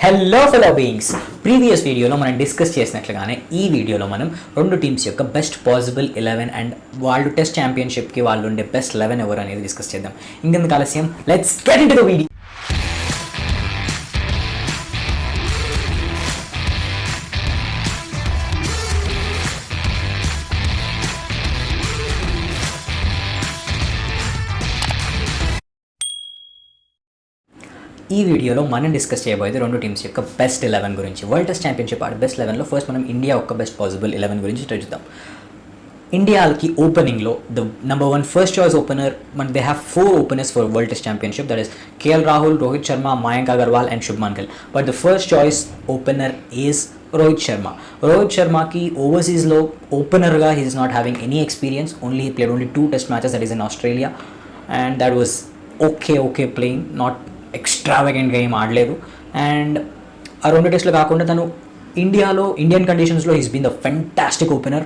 Hello fellow beings. Previous వీడియోలో మనం discuss చేసినట్లుగానే ఈ వీడియోలో మనం రెండు టీమ్స్ యొక్క బెస్ట్ పాసిబుల్ 11 అండ్ వాళ్ళు టెస్ట్ ఛాంపియన్షిప్కి వాళ్ళు ఉండే బెస్ట్ 11 ఎవరు అనేది డిస్కస్ చేద్దాం. ఇంకెందుకు ఆలస్యం, let's get into the video. ఈ వీడియోలో మనం డిస్కస్ చేయబోయేది రెండు టీమ్స్ యొక్క బెస్ట్ 11 గురించి. వరల్డ్ టెస్ట్ ఛాంపియన్షిప్ ఆడే బెస్ట్ 11లో ఫస్ట్ మనం ఇండియా యొక్క బెస్ట్ పాసిబుల్ 11 గురించి చూద్దాం. ఇండియాకి ఓపెనింగ్లో the number 1 first choice opener, they have 4 openers for world test championship, that is KL Rahul, Rohit Sharma, Mayank Agarwal and Shubman Gill. But the first choice opener is Rohit Sharma. Rohit శర్మకి ఓవర్సీస్లో ఓపెనర్గా he is not having any experience. Only he played only 2 test matches, that is in Australia, and that was okay playing, not ఎక్స్ట్రావెగెంట్గా ఏం ఆడలేదు. And ఆ రెండు టెస్ట్లు కాకుండా తను ఇండియన్ కండిషన్స్లో he's been the fantastic opener.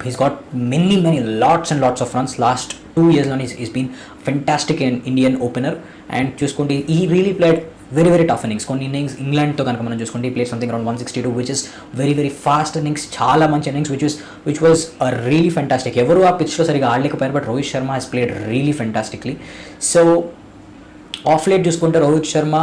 He's got many lots and lots of runs. Last 2 yearsలో he's been fantastic Indian opener. And చూసుకుంటే ఈ really played very tough innings. కొన్ని ఇన్నింగ్స్ ఇంగ్లాండ్తో కనుక మనం చూసుకుంటే ఈ played something around 162, which is very fast innings, చాలా మంచి innings, which was really fantastic. ఎవరు ఆ పిచ్లో సరిగా ఆడలేకపోయారు, but Rohit Sharma he's played really fantastically. So of late చూసుకుంటే రోహిత్ శర్మ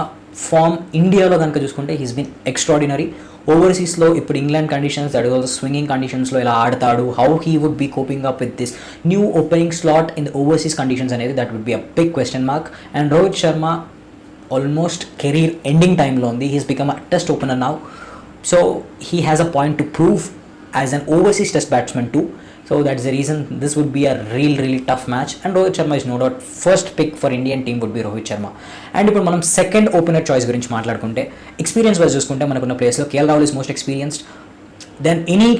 ఫామ్ ఇండియాలో కనుక చూసుకుంటే హీస్ బీన్ ఎక్స్ట్రాడినరీ. ఓవర్సీస్లో ఇప్పుడు England conditions, that is also swinging కండిషన్స్లో ఇలా ఆడతాడు, how he would be coping up with this new opening slot in the overseas conditions అనేది that would be a big question mark. And Rohit Sharma almost career ending టైంలో ఉంది. He's become a test opener now, so he has a point to prove as an overseas test batsmen too. So that's the reason this would be a really tough match, and Rohit Sharma is no doubt first pick for Indian team would be Rohit Sharma. And ఇప్పుడు మనం second opener choice గురించి మాట్లాడుకుంటే, experience wise చూసుకుంటే మనకున్న ప్లేస్లో KL Rahul is most experienced then any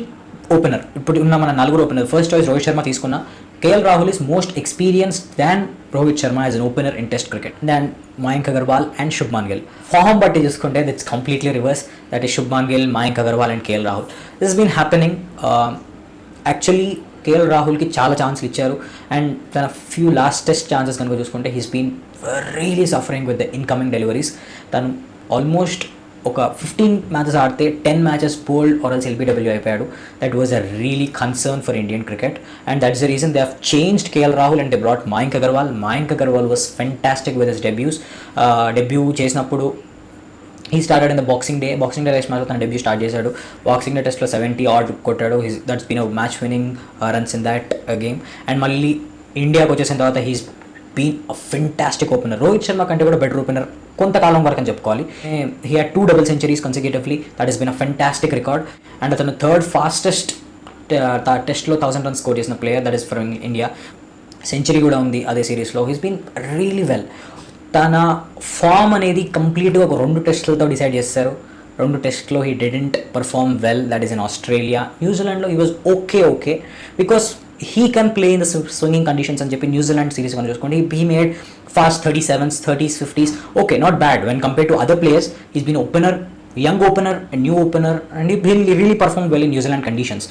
opener. ఇప్పుడు ఉన్న మన 4 opener, first choice Rohit Sharma తీసుకున్న, KL Rahul is most experienced than Rohit Sharma as an opener in test cricket, than Mayank Agarwal and Shubman Gill. Form బట్టి చూసుకుంటే it's completely reverse, that is Shubman Gill, Mayank Agarwal and KL Rahul. This been happening. Actually KL రాహుల్కి చాలా ఛాన్స్లు ఇచ్చారు, అండ్ తన ఫ్యూ లాస్ట్ టెస్ట్ ఛాన్సెస్ కనుక చూసుకుంటే he's been really suffering with the incoming deliveries. తను ఆల్మోస్ట్ ఒక 15 మ్యాచెస్ ఆడితే 10 matches bowled or else LBW అయిపోయాడు. That was a really concern for Indian cricket, and that's the reason they have changed KL Rahul and they brought Mayank Agarwal. Mayank Agarwal was fantastic with his debut చేసినప్పుడు. He started in the Boxing Day test మ్యాచ్లో తన debut start చేశాడు. Boxing Day టెస్ట్లో 70 ఆర్డ్ కొట్టాడు. That's been a match winning runs in that game. And మళ్ళీ ఇండియాకి వచ్చేసిన తర్వాత he's been a fantastic opener. Rohit Sharma కంటే కూడా బెటర్ ఓపెనర్ కొంతకాలం వరకు అని చెప్పుకోవాలి. He had 2 double centuries consecutively, that is been a fantastic record. And అతను థర్డ్ ఫాస్టెస్ట్ టెస్ట్లో 1000 రన్స్ స్కోర్ చేసిన player, that is for India. Century కూడా ఉంది అదే సిరీస్లో. He's been really well. తన ఫామ్ అనేది కంప్లీట్గా ఒక 2 టెస్టులతో డిసైడ్ చేస్తారు. 2 టెస్ట్లో he didn't perform well, that is in Australia. న్యూజిలాండ్లో he was okay because he can play in the swinging conditions అని చెప్పి న్యూజిలాండ్ సిరీస్ కనుక చూసుకోండి, he made fast 37s, 30s, 50s, okay, not bad when compare to other players. He's been opener, young opener and new opener, and he really perform well in New Zealand conditions.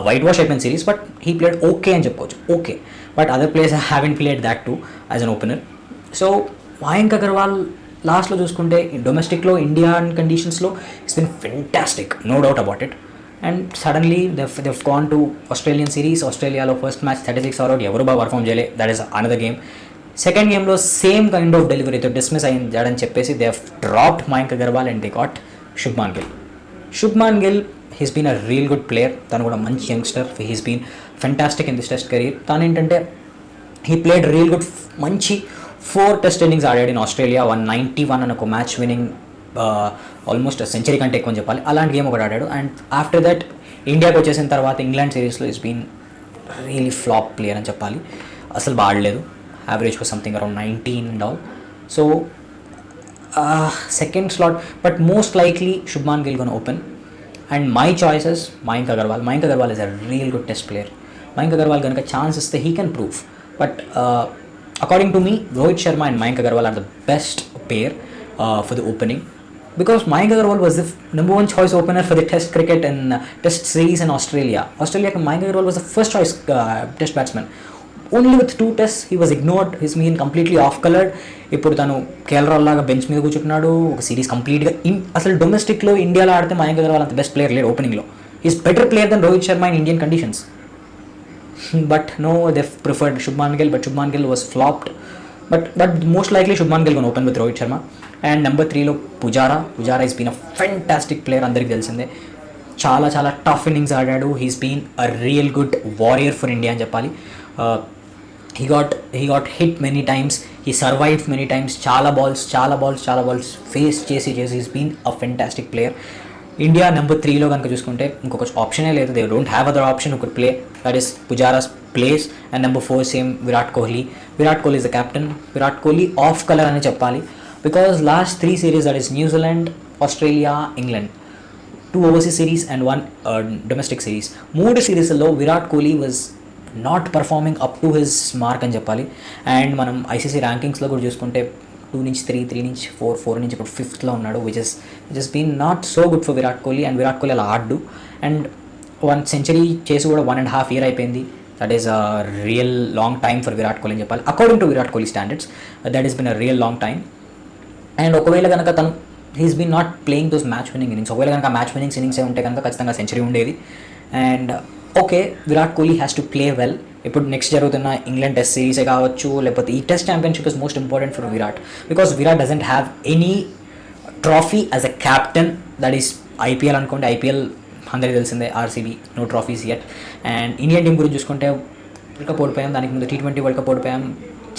Whitewash అయిపోయిన series, but he played okay అని చెప్పుకోవచ్చు, okay. But other players haven't played that to as an opener. So Mayank Agarwal లాస్ట్లో చూసుకుంటే డొమెస్టిక్లో Indian కండిషన్స్లో it's been fantastic, no doubt about it. And suddenly they've gone to Australian series. ఆస్ట్రేలియాలో first match 36 all out, ఎవరు బాగా perform చేయలే, that is another game. Second గేమ్లో same kind of డెలివరీతో డిస్మిస్ అయ్యాడని చెప్పేసి they have dropped Mayank Agarwal and they got Shubman Gill. He's been a real good player. తను కూడా మంచి youngster. He's been fantastic in this test career. తను ఏంటంటే హీ ప్లేడ్ రియల్ గుడ్, మంచి 4 టెస్ట్ ఇన్నింగ్స్ ఆడాడు ఇన్ ఆస్ట్రేలియా. 191 అని ఒక మ్యాచ్ విన్నింగ్, ఆల్మోస్ట్ సెంచరీ కంటే ఎక్కువ అని చెప్పాలి, అలాంటి గేమ్ ఒకటి ఆడాడు. అండ్ ఆఫ్టర్ దట్ ఇండియాకి వచ్చేసిన తర్వాత ఇంగ్లాండ్ సిరీస్లో is been really flop player అని చెప్పాలి. అసలు బాగా ఆడలేదు. Average for something around 19 and all. So second slot, but most likely Shubman Gill gone open. And my choices Mayank Agarwal is a real good test player. Mayank Agarwal కనుక ఛాన్స్ ఇస్తే he can prove. But according to me, Rohit Sharma and Mayank Agarwal are the best pair for the opening, because Mayank Agarwal was the number 1 choice opener for the test cricket and test series in Australia. Mayank Agarwal was the first choice test batsman. Only with 2 tests he was ignored, his mean completely off coloured. ఇప్పుడు తను KL లాగా bench మీద కూర్చుంటున్నాడు. ఒక series కంప్లీట్గా అసలు డొమెస్టిక్లో ఇండియాలో ఆడితే మయాంక్ అగర్వాల్ అంత బెస్ట్ ప్లేయర్ లేడు ఓపెనింగ్లో. Is better player then Rohit Sharma in Indian conditions. But no, they preferred Shubman Gill, but Shubman Gill was flopped. But most likely Shubman Gill going to open with Rohit Sharma. And number 3లో Pujara has been a fantastic player, అందరికి తెలిసిందే. చాలా చాలా tough innings ఆడాడు. He's been a real good warrior for India అని చెప్పాలి. he got hit many times, he survived many times. చాలా balls face చేసి he's been a fantastic player. India number 3లో కనుక చూసుకుంటే ఇంకొక ఆప్షనే లేదు. They don't have other option who could play, that is Pujara's place. And number 4 same Virat Kohli is the captain. Virat Kohli off colour అని చెప్పాలి, because last 3 series, that is New Zealand, Australia, England, 2 overseas series and 1 domestic series, 3 సిరీస్లో Virat Kohli was not performing up to his mark అని చెప్పాలి. And మనం ICC ర్యాంకింగ్స్లో కూడా చూసుకుంటే 2 నుంచి 3, 3 నుంచి 4, 4 నుంచి ఇప్పుడు 5th లో ఉన్నాడు, which is been not so good for Virat Kohli. And Virat Kohli అలా ఆడ్డు. అండ్ 1 సెంచరీ చేసి కూడా 1.5 year అయిపోయింది. That is a real long time for Virat Kohli అని చెప్పాలి. According to Virat Kohli standards, that is been a real long time. And ఒకవేళ కనుక తను he's been not playing those match winning innings, ఒకవేళ కనుక మ్యాచ్ విన్నింగ్స్ ఇన్నింగ్సే ఉంటే కనుక ఖచ్చితంగా సెంచరీ ఉండేది. And okay, Virat Kohli has to play well. ఇప్పుడు నెక్స్ట్ జరుగుతున్న ఇంగ్లాండ్ టెస్ట్ సిరీసే కావచ్చు, లేకపోతే ఈ test championship is most important for Virat, because Virat doesn't have any trophy as a captain. That is IPL అనుకోండి, ఐపీఎల్ అందరికీ తెలిసిందే, RCB no trophies yet. And Indian team గురించి చూసుకుంటే వరల్డ్ కప్ ఓడిపోయాం, దానికి ముందు T20 వరల్డ్ కప్ ఓడిపోయాం,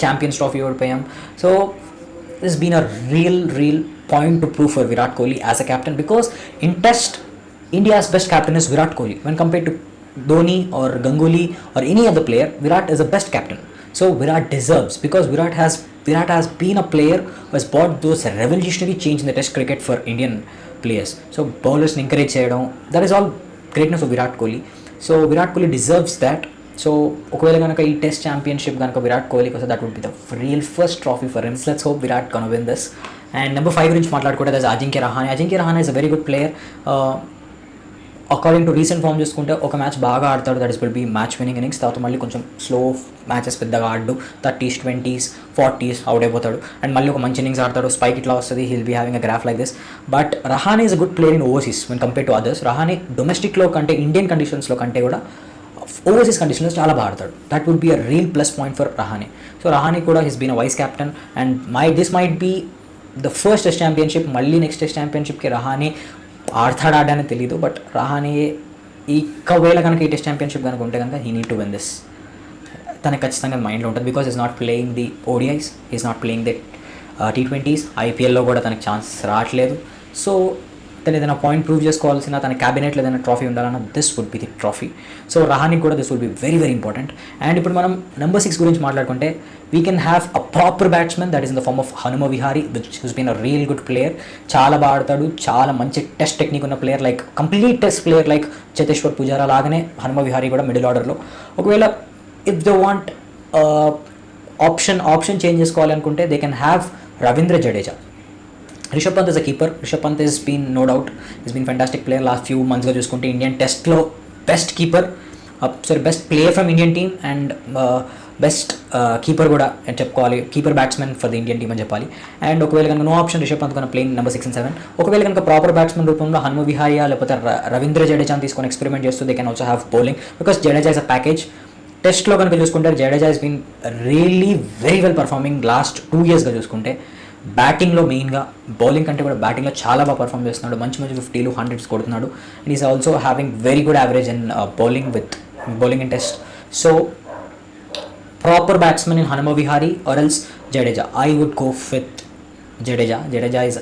ఛాంపియన్స్ ట్రాఫీ ఓడిపోయాం. So this been a real point to prove for Virat Kohli as a captain, because in test India's best captain is Virat Kohli. When compared to Dhoni or Ganguly or any other player, Virat is the best captain. So Virat deserves, because Virat has been a player who has brought those revolutionary change in the test cricket for Indian players. So bowlers encourage cheyadam, that is all greatness of Virat Kohli. So Virat Kohli deserves that. So ఒకవేళ కనుక ఈ test championship కనుక విరాట్ కోహ్లీకి వస్తే, that would be the real first trophy for him. Let's hope Virat can win this. And number 5 గురించి మాట్లాడుకుంటే, that is Ajinkya Rahane is a very good player. According to recent form చూసుకుంటే ఒక మ్యాచ్ బాగా ఆడతాడు, that is will be match winning innings. తర్వాత మళ్ళీ కొంచెం slow matches పెద్దగా ఆడు, 30s, 20s, 40s అవుట్ అయిపోతాడు. అండ్ మళ్ళీ ఒక మంచి ఇన్నింగ్స్ ఆడతాడు, స్పైక్ ఇట్లా వస్తుంది, he'll be having a graph like this. But Rahane is a good player in overseas when compare to others. Rahane డొమెస్టిక్లో కంటే, ఇండియన్ కండిషన్స్లో కంటే కూడా ఓవర్సీస్ కండిషన్లో చాలా బాగా ఆడతాడు. That would be a real plus point for Rahane. So Rahane కూడా he's been a vice captain. And this might be the first test championship. మళ్ళీ నెక్స్ట్ టెస్ట్ ఛాంపియన్షిప్కి రహానే ఆడతాడని తెలియదు, బట్ రహానే ఒకవేళ కనుక ఈ టెస్ట్ ఛాంపియన్షిప్ కనుక ఉంటే కనుక he need to win this. తనకు ఖచ్చితంగా మైండ్లో ఉంటుంది, because is not playing the ODIs, is not playing the T20s. ఐపీఎల్లో కూడా తనకు ఛాన్స్ రావట్లేదు. సో తను ఏదైనా పాయింట్ ప్రూవ్ చేసుకోవాల్సిన, తన క్యాబినెట్లో ఏదైనా ట్రాఫీ ఉండాలన్నా this would be the trophy. So రహానికి కూడా this would be very important. And ఇప్పుడు మనం నెంబర్ 6 గురించి మాట్లాడుకుంటే, we can have a proper batsmen, that is in the form of Hanuma Vihari, which has been a real good player. చాలా బాగా ఆడతాడు, చాలా మంచి టెస్ట్ టెక్నిక్ ఉన్న player, like complete test player like Cheteshwar Pujara లాగానే హనుమ విహారీ కూడా మిడిల్ ఆర్డర్లో. ఒకవేళ if they want option change చేసుకోవాలి అనుకుంటే, they can have Ravindra Jadeja. Rishabh Pant is a keeper. Rishabh Pant is been no doubt is been fantastic player. Last few మంత్స్గా చూసుకుంటే ఇండియన్ టెస్ట్లో best keeper, best player from Indian team and best keeper కూడా అని చెప్పుకోవాలి, keeper batsmen for the Indian team అని చెప్పాలి. And ఒకవేళ కనుక నో ఆప్షన్ రిషబ్ పంత్ కనుక ప్లేయింగ్ నెంబర్ 6 and 7, ఒకవేళ కనుక ప్రాపర్ బ్యాట్స్మెన్ రూపంలో హనుమ విహారియా లేకపోతే రవీంద్ర జడేజాని తీసుకొని ఎక్స్పెరిమెంట్ చేస్తూ, they can also have bowling, because Jadeja is a package. టెస్ట్లో కనుక చూసుకుంటే Jadeja is been really very well performing last 2 yearsగా చూసుకుంటే. బ్యాటింగ్లో మెయిన్గా, బౌలింగ్ కంటే కూడా బ్యాటింగ్లో చాలా బాగా పర్ఫామ్ చేస్తున్నాడు, మంచి 50s, 100s కొడుతున్నాడు. And is also having very good average in bowling in test. So proper batsmen in Hanuma Vihari or else Jadeja. I would go with Jadeja. Jadeja is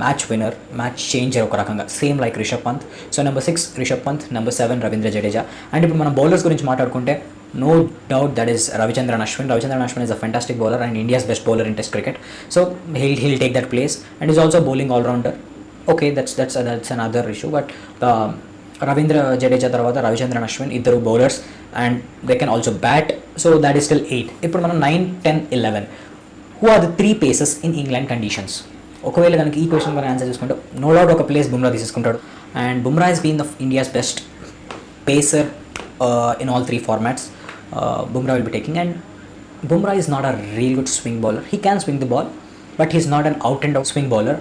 match winner, match changer ఒక రకంగా, same like Rishabh Pant. So number 6 Rishabh Pant, number 7 Ravindra Jadeja. And ఇప్పుడు మనం bowlers గురించి మాట్లాడుకుంటే, no doubt that is Ravichandran Ashwin. Ravichandran Ashwin is a fantastic bowler and India's best bowler in test cricket. So he'll take that place, and he's also a bowling all-rounder. Okay, that's another issue, but Ravindra Jadeja tarvata Ravichandran Ashwin iddaru bowlers and they can also bat. So that is still 8. ఇప్పుడు మనం 9, 10, 11 who are the 3 paces in England conditions. ఒకవేళ కనుక ఈ question మనం answer చేసుకుంటే, no doubt ఒక place Bumrah తీసుకుంటాడు. And Bumrah has been the India's best pacer in all 3 formats. Bumrah will be taking. And Bumrah is not a real good swing bowler. He can swing the ball, but he's not an out and out swing bowler.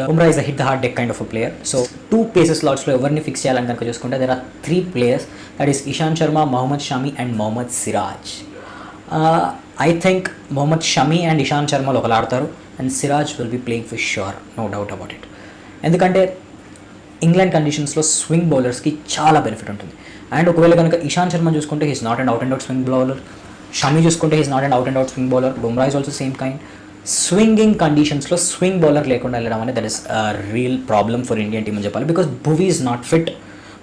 Bumrah is a hit the hard deck kind of a player. So 2 paces slots లో ఎవరిని fix చేయాలని కనుక చూసుకుంటే there are 3 players, that is Ishant Sharma, Mohammed Shami and Mohammed Siraj. I think Mohammed Shami and Ishant శర్మలు ఒకరు ఆడతారు and Siraj will be playing for sure, no doubt about it. ఎందుకంటే England కండిషన్స్లో స్వింగ్ బౌలర్స్కి చాలా బెనిఫిట్ ఉంటుంది. అండ్ ఒకవేళ కనుక ఇషాంత్ శర్మ చూసుకుంటే he's not and out and out swing bowler, Shami చూసుకుంటే he's not and out and out swing bowler, Bumrah is also same kind. Swinging కండిషన్స్లో స్వింగ్ బౌలర్ లేకుండా వెళ్ళడం అనేది that is real problem for Indian team అని చెప్పాలి. Because Bhuvi is not fit,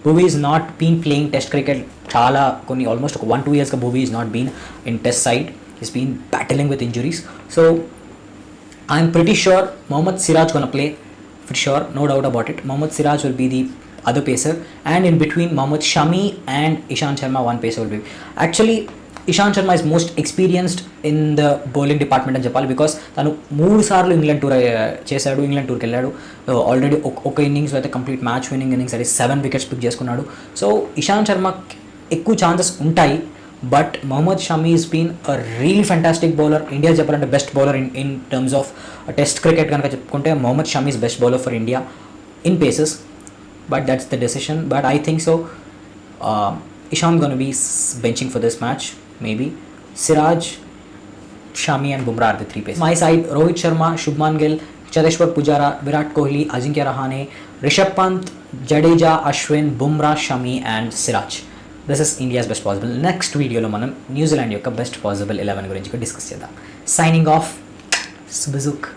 Bhuvi is not been playing test cricket చాలా కొన్ని almost ఒక 1-2 yearsగా Bhuvi is not been in test side, is been battling with injuries. So I'm pretty sure Mohammed Siraj gonna play for sure, no doubt about it. Mohammad Siraj will be the other pacer, and in between Mohammad Shami and Ishant Sharma, one pacer will be. Actually, Ishant Sharma is most experienced in the bowling department అని చెప్పాలి. Because తను 3 సార్లు England tour చేశాడు, England టూర్కి వెళ్ళాడు. Already ఒక ఇన్నింగ్స్లో అయితే కంప్లీట్ మ్యాచ్ విన్నింగ్ ఇన్నింగ్స్ అది 7 wickets పిక్ చేసుకున్నాడు. సో ఇషాంత్ శర్మ ఎక్కువ ఛాన్సెస్ ఉంటాయి. But Mohammed Shami is been a really fantastic bowler. India చెప్పాలంటే best bowler in terms of test cricket కనుక చెప్పుకుంటే Mohammed Shami is best bowler for India in paces. But that's the decision. But I think so Ishant gonna be benching for this match. Maybe Siraj, Shami and Bumrah are the 3 pacers. My side Rohit Sharma, Shubman Gill, Cheteshwar Pujara, Virat Kohli, Ajinkya Rahane, Rishabh Pant, Jadeja, Ashwin, Bumrah, Shami and Siraj. This is India's best possible. Next వీడియోలో మనం New Zealand యొక్క best possible 11 గురించి discuss చేద్దాం. Signing off, సుబుజుక్.